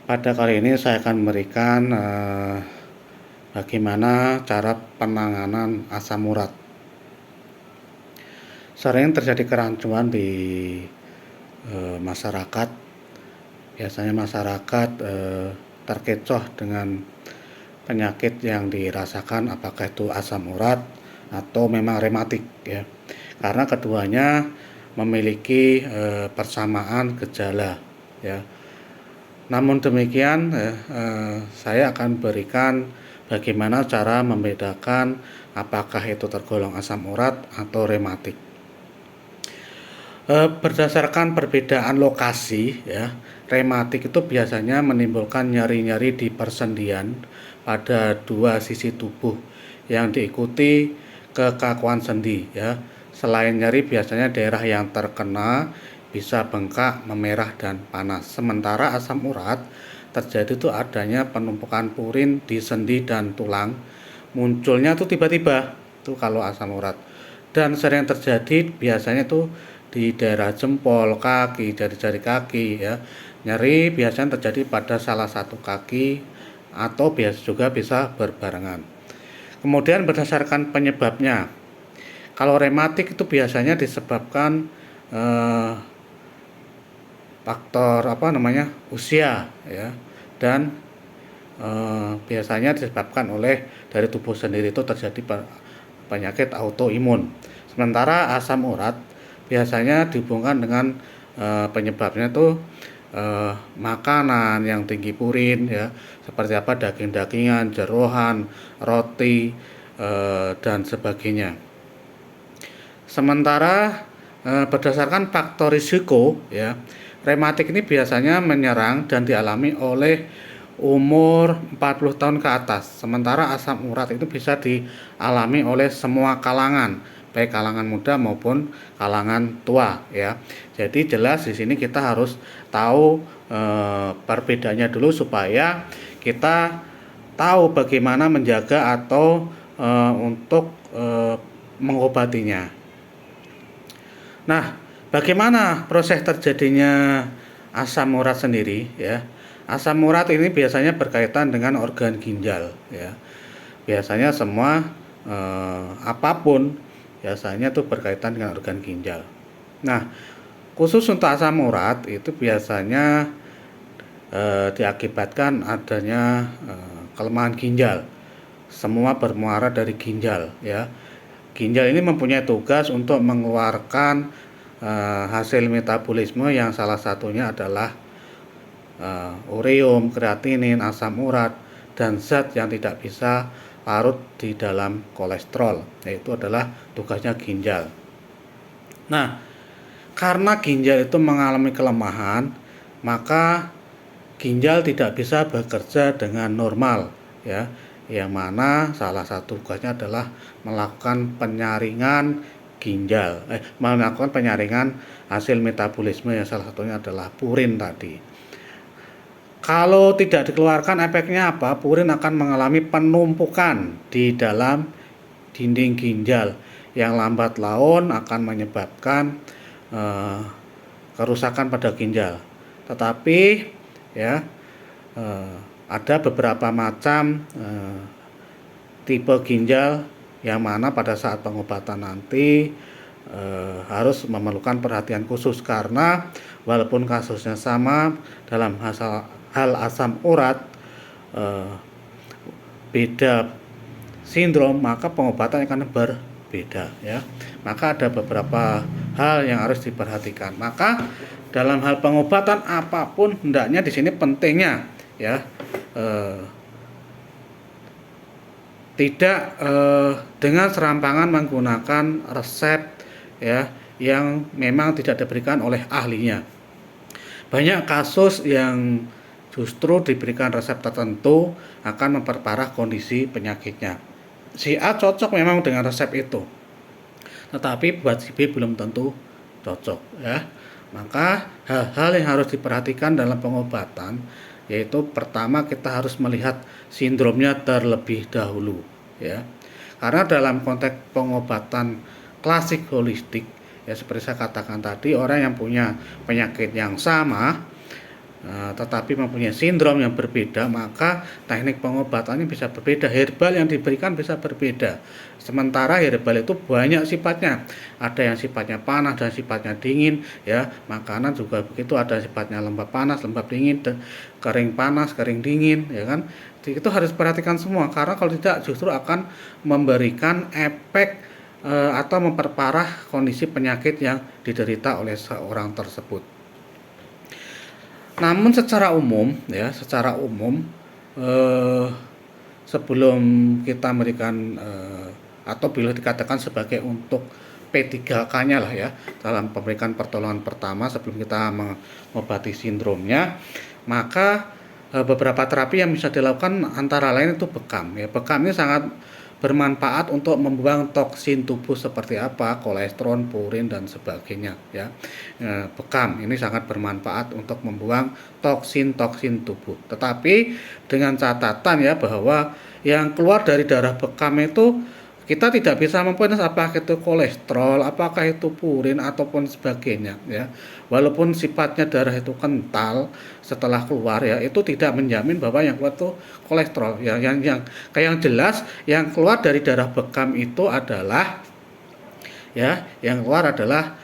Pada kali ini saya akan memberikan bagaimana cara penanganan asam urat. Sering terjadi kerancuan di masyarakat. Biasanya masyarakat terkecoh dengan penyakit yang dirasakan, apakah itu asam urat atau memang rematik ya. Karena keduanya memiliki persamaan gejala ya. Namun demikian, saya akan berikan bagaimana cara membedakan apakah itu tergolong asam urat atau rematik. Berdasarkan perbedaan lokasi, ya, rematik itu biasanya menimbulkan nyeri-nyeri di persendian pada dua sisi tubuh yang diikuti kekakuan sendi. Ya. Selain nyeri, biasanya daerah yang terkena bisa bengkak, memerah, dan panas. Sementara asam urat terjadi itu adanya penumpukan purin di sendi dan tulang. Munculnya tuh tiba-tiba tuh kalau asam urat. Dan sering terjadi biasanya tuh di daerah jempol, kaki, jari-jari kaki ya. Nyeri biasanya terjadi pada salah satu kaki atau juga bisa berbarengan. Kemudian berdasarkan penyebabnya. Kalau rematik itu biasanya disebabkan faktor usia ya, dan biasanya disebabkan oleh dari tubuh sendiri itu terjadi penyakit autoimun. Sementara asam urat biasanya dihubungkan dengan penyebabnya itu makanan yang tinggi purin ya, seperti apa daging-dagingan, jeroan, roti dan sebagainya. Sementara berdasarkan faktor risiko ya, rematik ini biasanya menyerang dan dialami oleh umur 40 tahun ke atas. Sementara asam urat itu bisa dialami oleh semua kalangan, baik kalangan muda maupun kalangan tua ya. Jadi jelas di sini kita harus tahu perbedaannya dulu supaya kita tahu bagaimana menjaga atau untuk mengobatinya. Nah, bagaimana proses terjadinya asam urat sendiri ya? Asam urat ini biasanya berkaitan dengan organ ginjal ya. Biasanya semua apapun biasanya tuh berkaitan dengan organ ginjal. Nah, khusus untuk asam urat itu biasanya diakibatkan adanya kelemahan ginjal. Semua bermuara dari ginjal ya. Ginjal ini mempunyai tugas untuk mengeluarkan hasil metabolisme yang salah satunya adalah ureum, kreatinin, asam urat, dan zat yang tidak bisa larut di dalam kolesterol. Yaitu adalah tugasnya ginjal. Nah, karena ginjal itu mengalami kelemahan, maka ginjal tidak bisa bekerja dengan normal ya, yang mana salah satu tugasnya adalah melakukan penyaringan melakukan penyaringan hasil metabolisme yang salah satunya adalah purin tadi. Kalau tidak dikeluarkan, efeknya apa? Purin akan mengalami penumpukan di dalam dinding ginjal yang lambat laun akan menyebabkan kerusakan pada ginjal. Tetapi ya, ada beberapa macam tipe ginjal yang mana pada saat pengobatan nanti harus memerlukan perhatian khusus, karena walaupun kasusnya sama dalam hal asam urat, beda sindrom, maka pengobatan akan berbeda ya. Maka ada beberapa hal yang harus diperhatikan. Maka dalam hal pengobatan apapun hendaknya di sini pentingnya ya tidak dengan serampangan menggunakan resep ya yang memang tidak diberikan oleh ahlinya. Banyak kasus yang justru diberikan resep tertentu akan memperparah kondisi penyakitnya. Si A cocok memang dengan resep itu, tetapi buat si B belum tentu cocok ya. Maka hal-hal yang harus diperhatikan dalam pengobatan yaitu pertama kita harus melihat sindromnya terlebih dahulu ya. Karena dalam konteks pengobatan klasik holistik ya, seperti saya katakan tadi, orang yang punya penyakit yang sama tetapi mempunyai sindrom yang berbeda, maka teknik pengobatannya bisa berbeda, herbal yang diberikan bisa berbeda. Sementara herbal itu banyak sifatnya, ada yang sifatnya panas dan sifatnya dingin, ya. Makanan juga begitu, ada sifatnya lembab panas, lembab dingin, kering panas, kering dingin, ya kan. Itu harus perhatikan semua, karena kalau tidak justru akan memberikan efek atau memperparah kondisi penyakit yang diderita oleh seorang tersebut. Namun secara umum, ya, eh, sebelum kita memberikan atau bila dikatakan sebagai untuk P3K-nya lah ya, dalam pemberikan pertolongan pertama sebelum kita mengobati sindromnya, maka beberapa terapi yang bisa dilakukan antara lain itu bekam. Ya, bekam ini sangat bermanfaat untuk membuang toksin tubuh seperti apa, kolesterol, purin dan sebagainya, ya. Bekam ini sangat bermanfaat untuk membuang toksin-toksin tubuh. Tetapi dengan catatan ya, bahwa yang keluar dari darah bekam itu kita tidak bisa mempunyai apakah itu kolesterol, apakah itu purin ataupun sebagainya, ya. Walaupun sifatnya darah itu kental, setelah keluar ya itu tidak menjamin bahwa yang keluar itu kolesterol, ya. Yang jelas yang keluar dari darah bekam itu adalah, ya, yang keluar adalah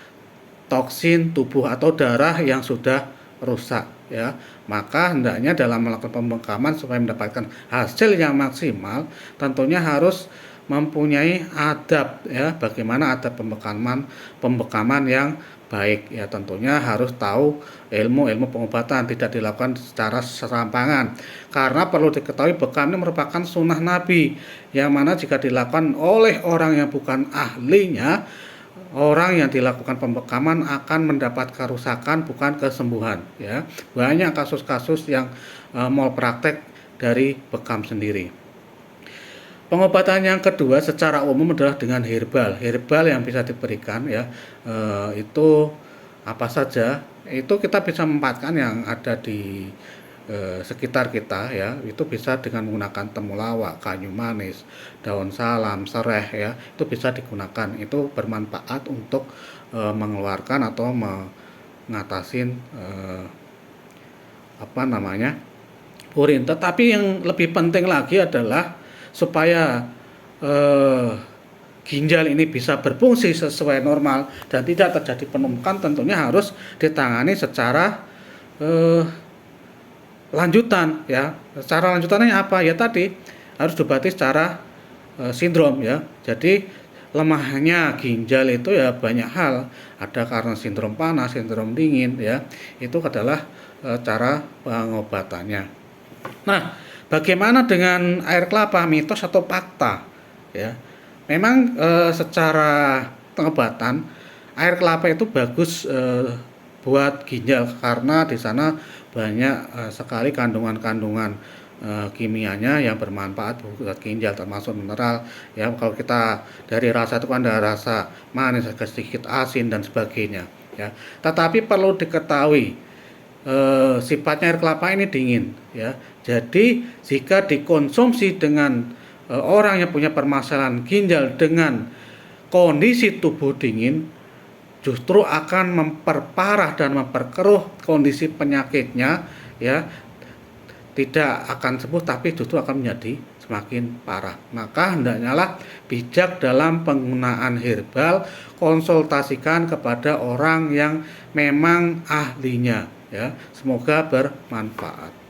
toksin tubuh atau darah yang sudah rusak, ya. Maka hendaknya dalam melakukan pembekaman supaya mendapatkan hasil yang maksimal, tentunya harus mempunyai adab, ya, bagaimana adab pembekaman yang baik, ya. Tentunya harus tahu ilmu pengobatan, tidak dilakukan secara serampangan, karena perlu diketahui bekam ini merupakan sunnah Nabi, yang mana jika dilakukan oleh orang yang bukan ahlinya, orang yang dilakukan pembekaman akan mendapat kerusakan bukan kesembuhan, ya. Banyak kasus-kasus yang malpraktek dari bekam sendiri. Pengobatan yang kedua secara umum adalah dengan herbal. Herbal yang bisa diberikan, ya, itu apa saja? Itu kita bisa memanfaatkan yang ada di sekitar kita, ya. Itu bisa dengan menggunakan temulawak, kayu manis, daun salam, sereh, ya. Itu bisa digunakan. Itu bermanfaat untuk mengeluarkan atau mengatasin purin. Tetapi yang lebih penting lagi adalah supaya ginjal ini bisa berfungsi sesuai normal dan tidak terjadi penumpukan, tentunya harus ditangani secara lanjutan, ya. Secara lanjutannya apa? Ya tadi harus diobati secara sindrom, ya. Jadi lemahnya ginjal itu ya banyak hal, ada karena sindrom panas, sindrom dingin, ya. Itu adalah cara pengobatannya. Nah, bagaimana dengan air kelapa, mitos atau fakta? Ya, memang secara pengobatan air kelapa itu bagus buat ginjal karena di sana banyak sekali kandungan-kandungan kimianya yang bermanfaat buat ginjal, termasuk mineral, ya. Kalau kita dari rasa itu kan ada rasa manis, sedikit asin dan sebagainya, ya. Tetapi perlu diketahui sifatnya air kelapa ini dingin, ya. Jadi jika dikonsumsi dengan orang yang punya permasalahan ginjal dengan kondisi tubuh dingin, justru akan memperparah dan memperkeruh kondisi penyakitnya, ya. Tidak akan sembuh tapi justru akan menjadi semakin parah. Maka hendaknya lah bijak dalam penggunaan herbal, konsultasikan kepada orang yang memang ahlinya, ya. Semoga bermanfaat.